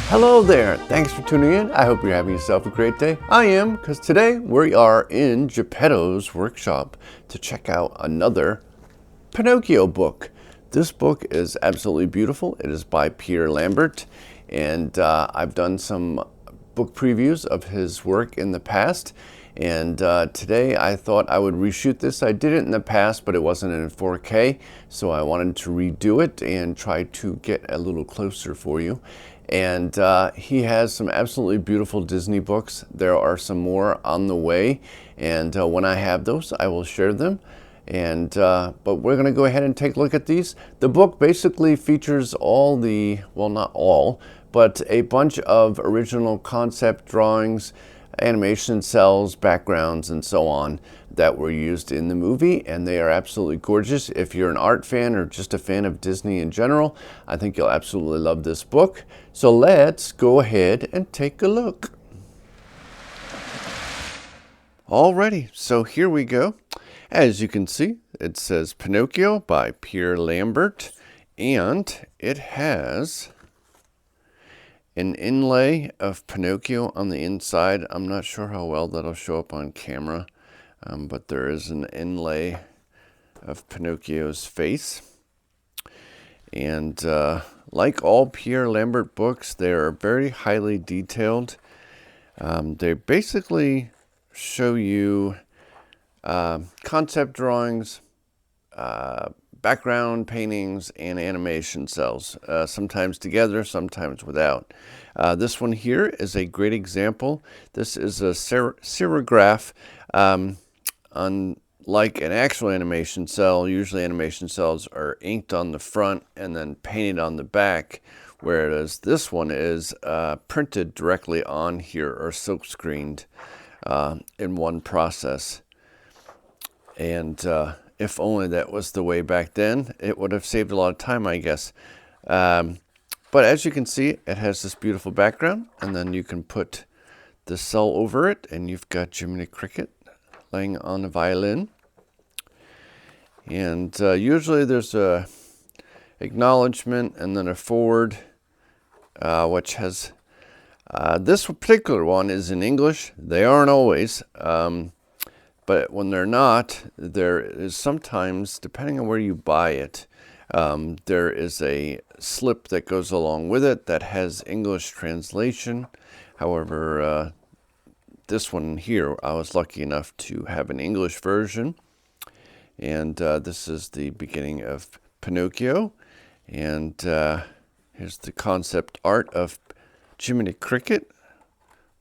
Hello there, thanks for tuning in. I hope you're having yourself a great day. I am, because today we are in Geppetto's workshop to check out another Pinocchio book. This book is absolutely beautiful. It is by Pierre Lambert, and I've done some book previews of his work in the past. And today I thought I would reshoot this. I did it in the past, but it wasn't in 4K, so I wanted to redo it and try to get a little closer for you. And he has some absolutely beautiful Disney books. There are some more on the way, and when I have those, I will share them. And but we're going to go ahead and take a look at these. The book basically features all the, well, not all, but a bunch of original concept drawings, animation cells, backgrounds, and so on that were used in the movie, and they are absolutely gorgeous. If you're an art fan or just a fan of Disney in general, I think you'll absolutely love this book. So let's go ahead and take a look. Alrighty, so here we go. As you can see, it says Pinocchio by Pierre Lambert, and it has an inlay of Pinocchio on the inside. I'm not sure how well that'll show up on camera, but there is an inlay of Pinocchio's face. And like all Pierre Lambert books, they are very highly detailed. They basically show you concept drawings, background paintings, and animation cells, sometimes together, sometimes without. This one here is a great example. This is a serograph. Unlike an actual animation cell, usually animation cells are inked on the front and then painted on the back, whereas this one is printed directly on here or silk screened in one process. And if only that was the way back then, it would have saved a lot of time, I guess. But as you can see, it has this beautiful background, and then you can put the cell over it, and you've got Jiminy Cricket laying on a violin. And usually there's a acknowledgement and then a forward, which has this particular one is in English. They aren't always. But when they're not, there is sometimes, depending on where you buy it, there is a slip that goes along with it that has English translation. However, this one here, I was lucky enough to have an English version. And this is the beginning of Pinocchio. And here's the concept art of Jiminy Cricket,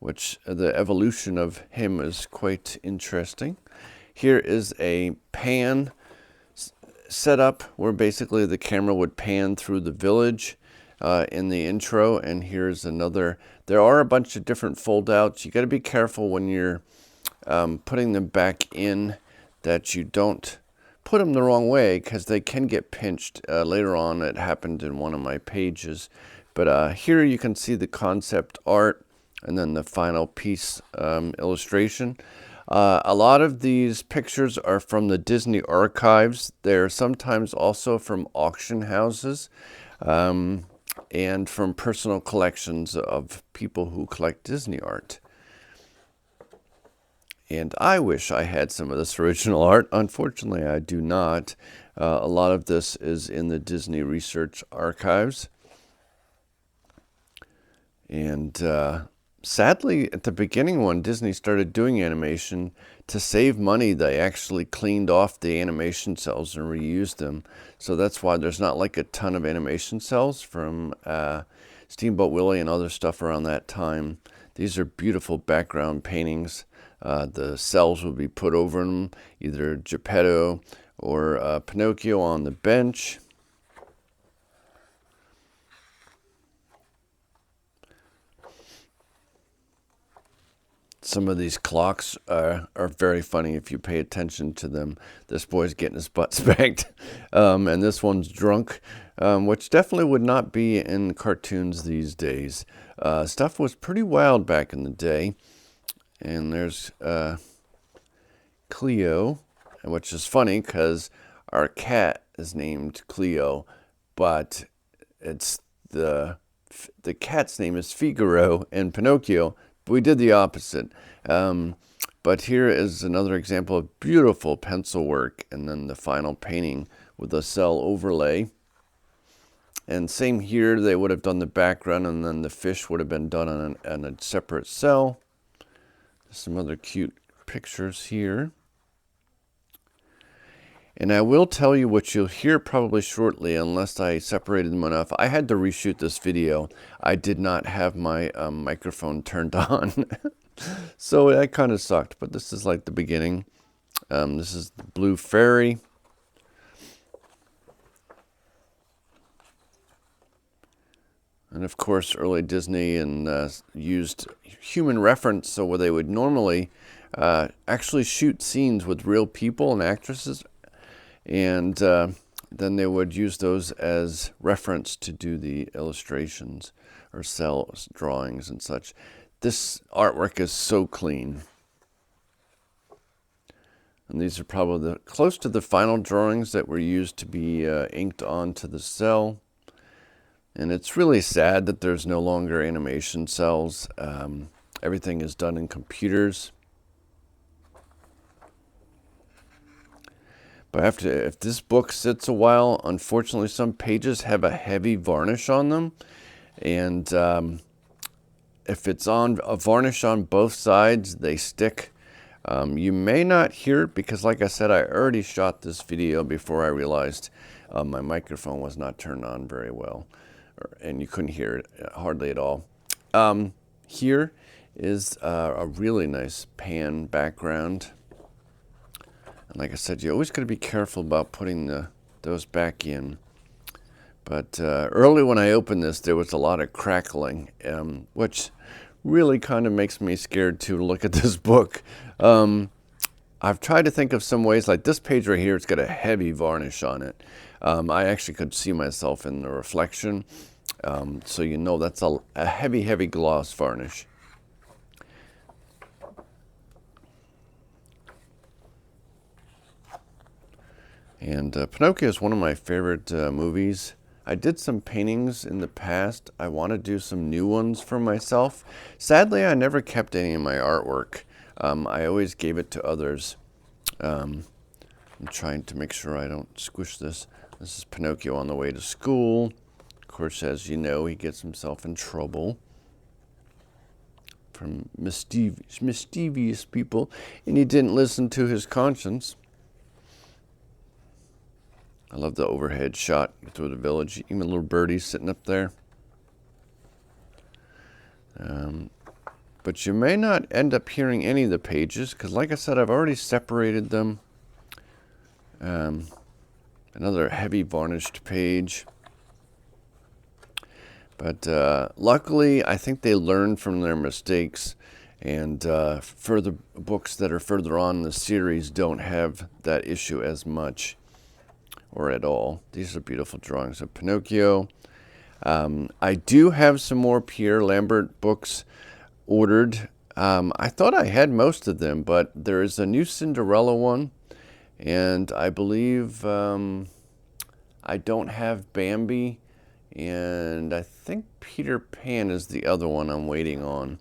which the evolution of him is quite interesting. Here is a pan setup where basically the camera would pan through the village in the intro, and here's another. There are a bunch of different fold-outs. You got to be careful when you're putting them back in that you don't put them the wrong way, because they can get pinched. Later on, it happened in one of my pages. But here you can see the concept art, and then the final piece illustration. A lot of these pictures are from the Disney archives. They're sometimes also from auction houses and from personal collections of people who collect Disney art. And I wish I had some of this original art. Unfortunately, I do not. A lot of this is in the Disney Research Archives. And sadly, at the beginning when Disney started doing animation, to save money, they actually cleaned off the animation cells and reused them. So that's why there's not like a ton of animation cells from Steamboat Willie and other stuff around that time. These are beautiful background paintings. The cells would be put over them, either Geppetto or Pinocchio on the bench. Some of these clocks are very funny if you pay attention to them. This boy's getting his butt spanked, and this one's drunk, which definitely would not be in cartoons these days. Stuff was pretty wild back in the day. And there's Cleo, which is funny because our cat is named Cleo, but it's the the cat's name is Figaro in Pinocchio, but we did the opposite. But here is another example of beautiful pencil work, and then the final painting with a cell overlay. And same here, they would have done the background, and then the fish would have been done on a separate cell. Some other cute pictures here. And I will tell you what you'll hear probably shortly, unless I separated them enough. I had to reshoot this video. I did not have my microphone turned on. So that kind of sucked, but this is like the beginning. This is the Blue Fairy. And of course, early Disney used human reference, so where they would normally actually shoot scenes with real people and actresses, and then they would use those as reference to do the illustrations or cell drawings and such. This artwork is so clean. And these are probably close to the final drawings that were used to be inked onto the cell. And it's really sad that there's no longer animation cells. Everything is done in computers. But if this book sits a while, unfortunately some pages have a heavy varnish on them. And if it's on a varnish on both sides, they stick. You may not hear it because, like I said, I already shot this video before I realized my microphone was not turned on very well. And you couldn't hear it hardly at all. Here is a really nice pan background. And like I said, you always got to be careful about putting those back in. But early when I opened this, there was a lot of crackling, which really kind of makes me scared to look at this book. I've tried to think of some ways, like this page right here, it's got a heavy varnish on it. I actually could see myself in the reflection. So you know that's a heavy, heavy gloss varnish. And Pinocchio is one of my favorite movies. I did some paintings in the past. I want to do some new ones for myself. Sadly, I never kept any of my artwork. I always gave it to others. I'm trying to make sure I don't squish this. This is Pinocchio on the way to school. Of course, as you know, he gets himself in trouble from mischievous people, and he didn't listen to his conscience. I love the overhead shot through the village, even little birdies sitting up there. But you may not end up hearing any of the pages, because like I said, I've already separated them. Another heavy varnished page. But luckily, I think they learned from their mistakes, and further books that are further on in the series don't have that issue as much or at all. These are beautiful drawings of Pinocchio. I do have some more Pierre Lambert books ordered. I thought I had most of them, but there is a new Cinderella one, and I believe I don't have Bambi, and I think Peter Pan is the other one I'm waiting on.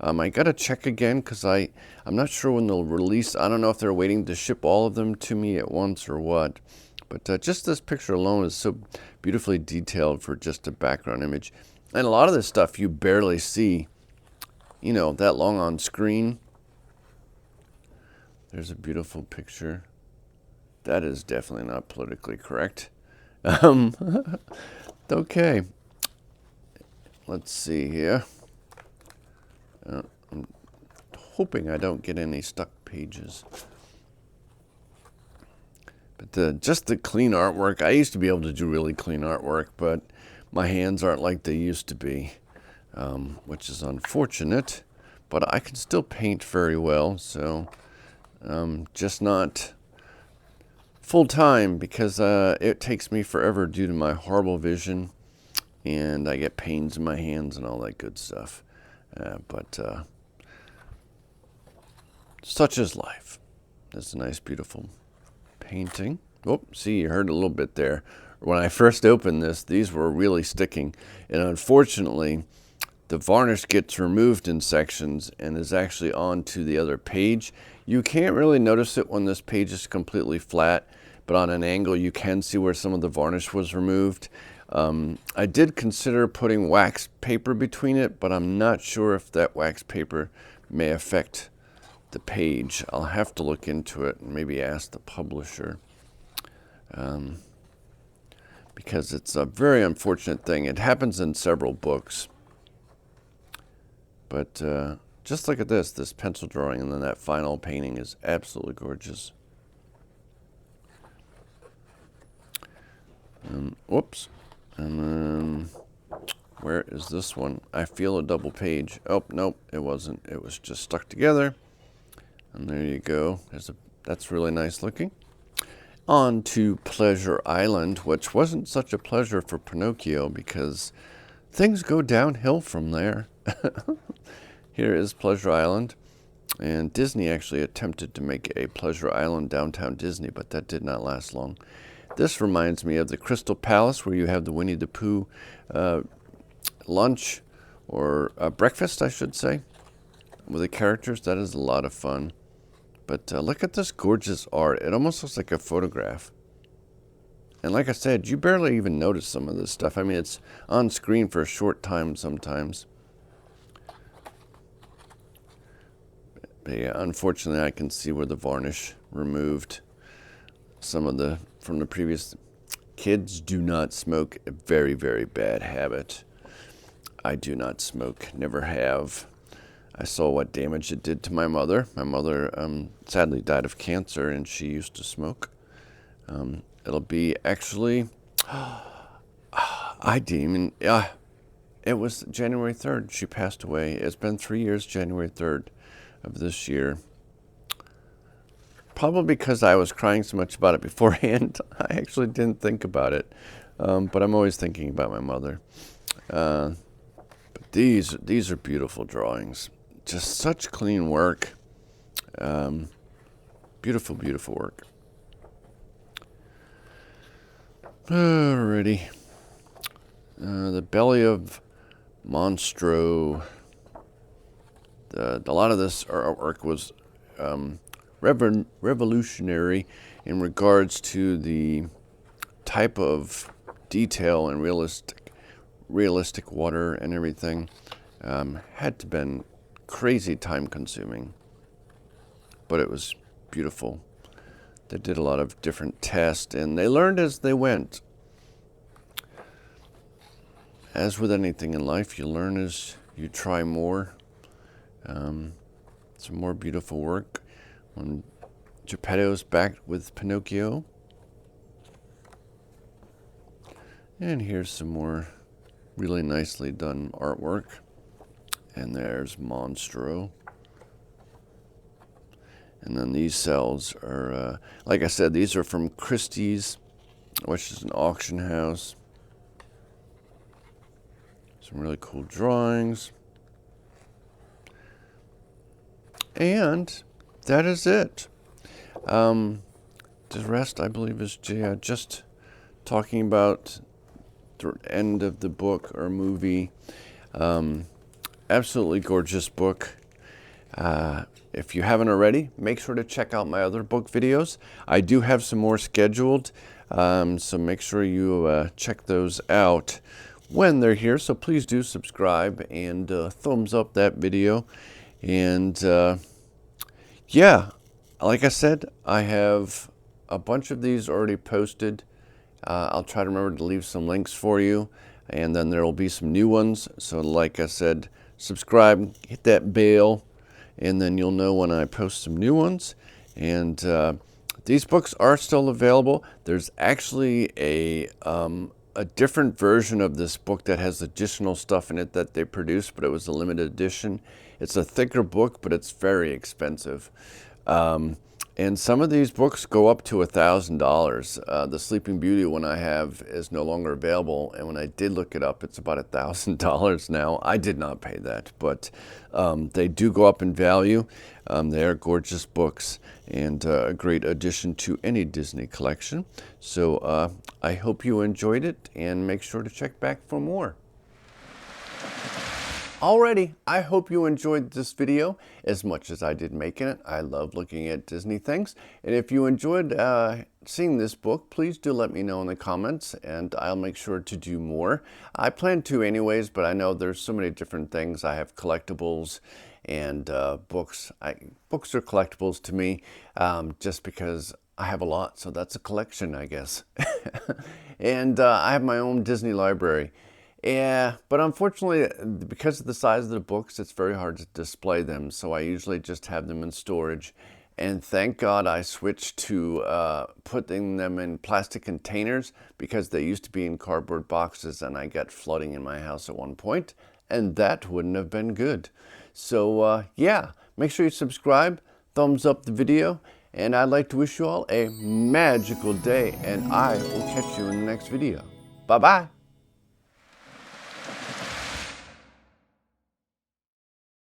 I gotta check again because I'm not sure when they'll release. I don't know if they're waiting to ship all of them to me at once or what. But just this picture alone is so beautifully detailed for just a background image. And a lot of this stuff you barely see, you know, that long on screen. There's a beautiful picture. That is definitely not politically correct. Okay. Let's see here. I'm hoping I don't get any stuck pages. But just the clean artwork, I used to be able to do really clean artwork, but my hands aren't like they used to be, which is unfortunate. But I can still paint very well, so just not full time because it takes me forever due to my horrible vision, and I get pains in my hands and all that good stuff. But such is life. That's a nice, beautiful painting. Oh, see, you heard a little bit there. when I first opened this, these were really sticking. And unfortunately, the varnish gets removed in sections and is actually onto the other page. You can't really notice it when this page is completely flat, but on an angle you can see where some of the varnish was removed. I did consider putting wax paper between it, but I'm not sure if that wax paper may affect the page. I'll have to look into it and maybe ask the publisher, because it's a very unfortunate thing. It happens in several books. But just look at this pencil drawing, and then that final painting is absolutely gorgeous. Whoops. And then, where is this one? I feel a double page. Oh, nope, it wasn't. It was just stuck together. And there you go. That's really nice looking. On to Pleasure Island, which wasn't such a pleasure for Pinocchio because things go downhill from there. Here is Pleasure Island, and Disney actually attempted to make a Pleasure Island Downtown Disney, but that did not last long. This reminds me of the Crystal Palace, where you have the Winnie the Pooh lunch, or breakfast, I should say, with the characters. That is a lot of fun. But look at this gorgeous art. It almost looks like a photograph. And like I said, you barely even notice some of this stuff. I mean, it's on screen for a short time sometimes. But yeah, unfortunately, I can see where the varnish removed some of from the previous. Kids do not smoke. A very, very bad habit. I do not smoke. Never have. I saw what damage it did to my mother. My mother sadly died of cancer, and she used to smoke. It'll be actually, I didn't even, it was January 3rd. She passed away. It's been 3 years, January 3rd of this year. Probably because I was crying so much about it beforehand, I actually didn't think about it. But I'm always thinking about my mother. But these are beautiful drawings. Just such clean work. Beautiful, beautiful work. Alrighty. The Belly of Monstro. A lot of this artwork was revolutionary in regards to the type of detail and realistic water and everything. Had to been crazy time consuming, but it was beautiful. They did a lot of different tests, and they learned as they went. As with anything in life, you learn as you try more. Some more beautiful work. When Geppetto's back with Pinocchio. And here's some more really nicely done artwork. And there's Monstro. And then these cells are, like I said, these are from Christie's, which is an auction house. Some really cool drawings. And that is it. The rest, I believe, is just talking about the end of the book or movie. Absolutely gorgeous book. If you haven't already, make sure to check out my other book videos. I do have some more scheduled, so make sure you check those out when they're here. So please do subscribe and thumbs up that video. And yeah, like I said, I have a bunch of these already posted. I'll try to remember to leave some links for you, and then there will be some new ones. So like I said, subscribe, hit that bell, and then you'll know when I post some new ones. And these books are still available. There's actually a different version of this book that has additional stuff in it that they produced, but it was a limited edition. It's a thicker book, but it's very expensive. And some of these books go up to $1,000. The Sleeping Beauty one I have is no longer available, and when I did look it up, it's about $1,000 now. I did not pay that, but they do go up in value. They are gorgeous books and a great addition to any Disney collection. So I hope you enjoyed it, and make sure to check back for more. Alrighty, I hope you enjoyed this video as much as I did making it. I love looking at Disney things. And if you enjoyed seeing this book, please do let me know in the comments, and I'll make sure to do more. I plan to anyways, but I know there's so many different things. I have collectibles and books. Books are collectibles to me just because I have a lot, so that's a collection, I guess. And I have my own Disney library. Yeah, but unfortunately, because of the size of the books, it's very hard to display them. So I usually just have them in storage. And thank God I switched to putting them in plastic containers, because they used to be in cardboard boxes, and I got flooding in my house at one point, and that wouldn't have been good. So yeah, make sure you subscribe, thumbs up the video, and I'd like to wish you all a magical day, and I will catch you in the next video. Bye-bye.